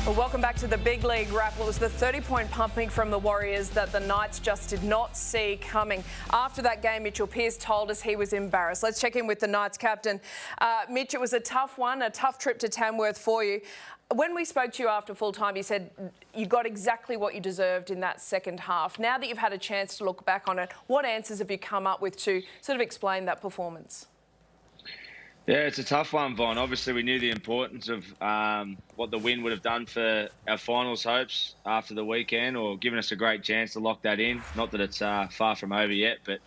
Well, welcome back to the big league wrap. Well, it was the 30-point pumping from the Warriors that the Knights just did not see coming. After that game, Mitchell Pearce told us he was embarrassed. Let's check in with the Knights captain. Mitch, it was a tough one, a tough trip to Tamworth for you. When we spoke to you after full time, you said you got exactly what you deserved in that second half. Now that you've had a chance to look back on it, what answers have you come up with to sort of explain that performance? Yeah, it's a tough one, Von. Obviously, we knew the importance of what the win would have done for our finals hopes after the weekend, or given us a great chance to lock that in. Not that it's far from over yet, but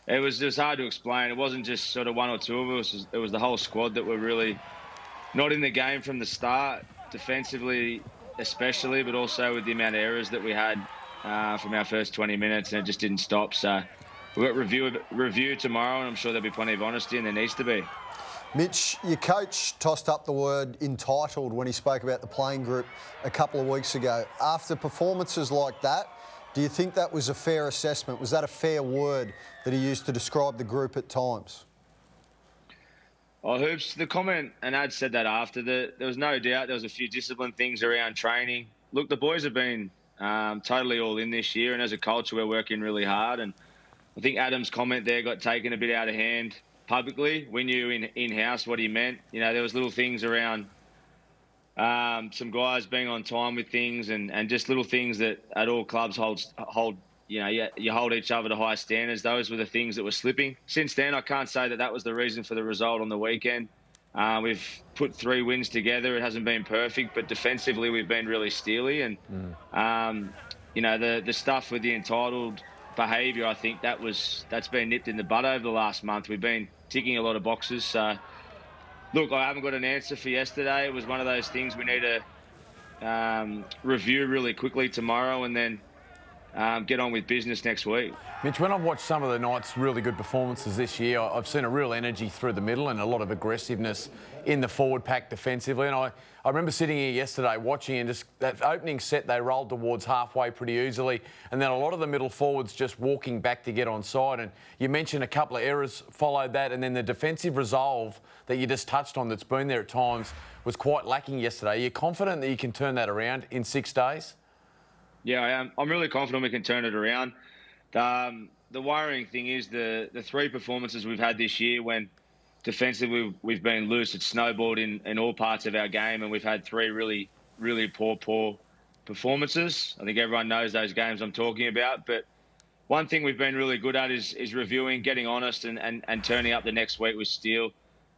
it was just hard to explain. It wasn't just sort of one or two of us. It was the whole squad that were really not in the game from the start, defensively especially, but also with the amount of errors that we had from our first 20 minutes, and it just didn't stop. So we've got review tomorrow, and I'm sure there'll be plenty of honesty, and there needs to be. Mitch, your coach tossed up the word entitled when he spoke about the playing group a couple of weeks ago. After performances like that, do you think that was a fair assessment? Was that a fair word that he used to describe the group at times? Oh, Hoops, the comment, and Ad said that after, there was no doubt there was a few discipline things around training. Look, the boys have been totally all in this year, and as a culture, we're working really hard. And I think Adam's comment there got taken a bit out of hand publicly. We knew in-house what he meant. You know, there was little things around some guys being on time with things, and just little things that at all clubs hold. You know, you hold each other to high standards. Those were the things that were slipping. Since then, I can't say that was the reason for the result on the weekend. We've put 3 wins together. It hasn't been perfect, but defensively we've been really steely. And you know, the stuff with the entitled behaviour, I think that's been nipped in the bud over the last month. We've been ticking a lot of boxes. So, look, I haven't got an answer for yesterday. It was one of those things we need to review really quickly tomorrow, and then get on with business next week. Mitch, when I've watched some of the Knights' really good performances this year, I've seen a real energy through the middle and a lot of aggressiveness in the forward pack defensively. And I remember sitting here yesterday watching, and just that opening set, they rolled towards halfway pretty easily. And then a lot of the middle forwards just walking back to get onside. And you mentioned a couple of errors followed that. And then the defensive resolve that you just touched on that's been there at times was quite lacking yesterday. Are you confident that you can turn that around in 6 days? Yeah, I am. I'm really confident we can turn it around. The worrying thing is the 3 performances we've had this year when defensively we've been loose. It's snowballed in all parts of our game, and we've had 3 really, really poor performances. I think everyone knows those games I'm talking about. But one thing we've been really good at is reviewing, getting honest, and turning up the next week with steel.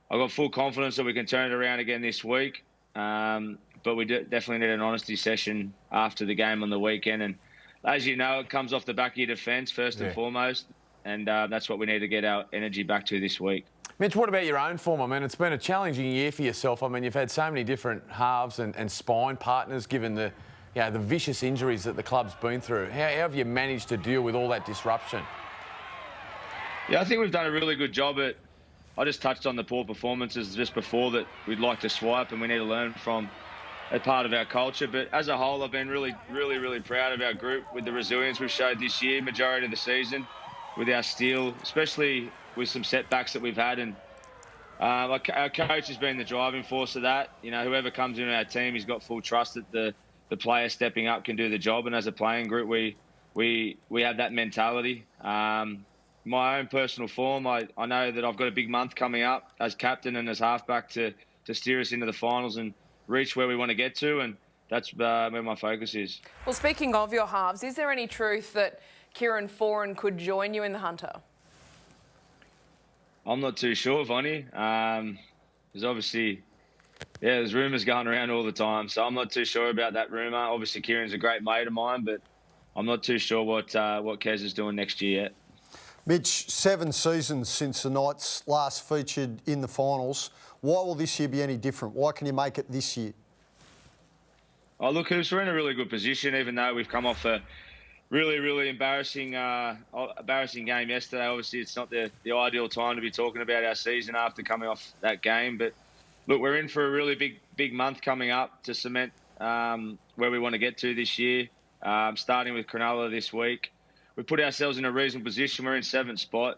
I've got full confidence that we can turn it around again this week. But we definitely need an honesty session after the game on the weekend. And as you know, it comes off the back of your defence first and foremost. And that's what we need to get our energy back to this week. Mitch, what about your own form? I mean, it's been a challenging year for yourself. I mean, you've had so many different halves and spine partners given the vicious injuries that the club's been through. How have you managed to deal with all that disruption? Yeah, I think we've done a really good job at... I just touched on the poor performances just before that we'd like to swipe and we need to learn from as part of our culture. But as a whole, I've been really, really, really proud of our group with the resilience we've showed this year, majority of the season, with our steel, especially with some setbacks that we've had. And our coach has been the driving force of that. You know, whoever comes into our team, he's got full trust that the player stepping up can do the job. And as a playing group, we have that mentality. My own personal form, I know that I've got a big month coming up as captain and as halfback to steer us into the finals and reach where we want to get to, and that's where my focus is. Well, speaking of your halves, is there any truth that Kieran Foran could join you in the Hunter? I'm not too sure, Vonnie. There's obviously, there's rumours going around all the time, so I'm not too sure about that rumour. Obviously, Kieran's a great mate of mine, but I'm not too sure what Kez is doing next year yet. Mitch, 7 seasons since the Knights last featured in the finals. Why will this year be any different? Why can you make it this year? Oh, look, Hoops, we're in a really good position, even though we've come off a really, really embarrassing game yesterday. Obviously, it's not the ideal time to be talking about our season after coming off that game. But, look, we're in for a really big month coming up to cement where we want to get to this year, starting with Cronulla this week. We put ourselves in a reasonable position. We're in 7th spot.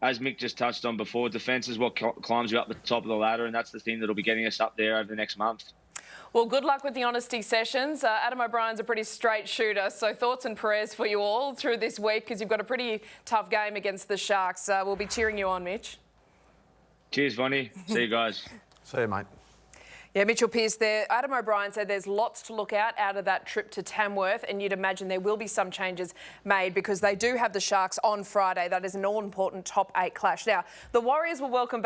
As Mick just touched on before, defence is what climbs you up the top of the ladder, and that's the thing that'll be getting us up there over the next month. Well, good luck with the honesty sessions. Adam O'Brien's a pretty straight shooter, so thoughts and prayers for you all through this week because you've got a pretty tough game against the Sharks. We'll be cheering you on, Mitch. Cheers, Vonnie. See you guys. See you, mate. Yeah, Mitchell Pearce there. Adam O'Brien said there's lots to look out of that trip to Tamworth, and you'd imagine there will be some changes made because they do have the Sharks on Friday. That is an all-important top 8 clash. Now, the Warriors will welcome back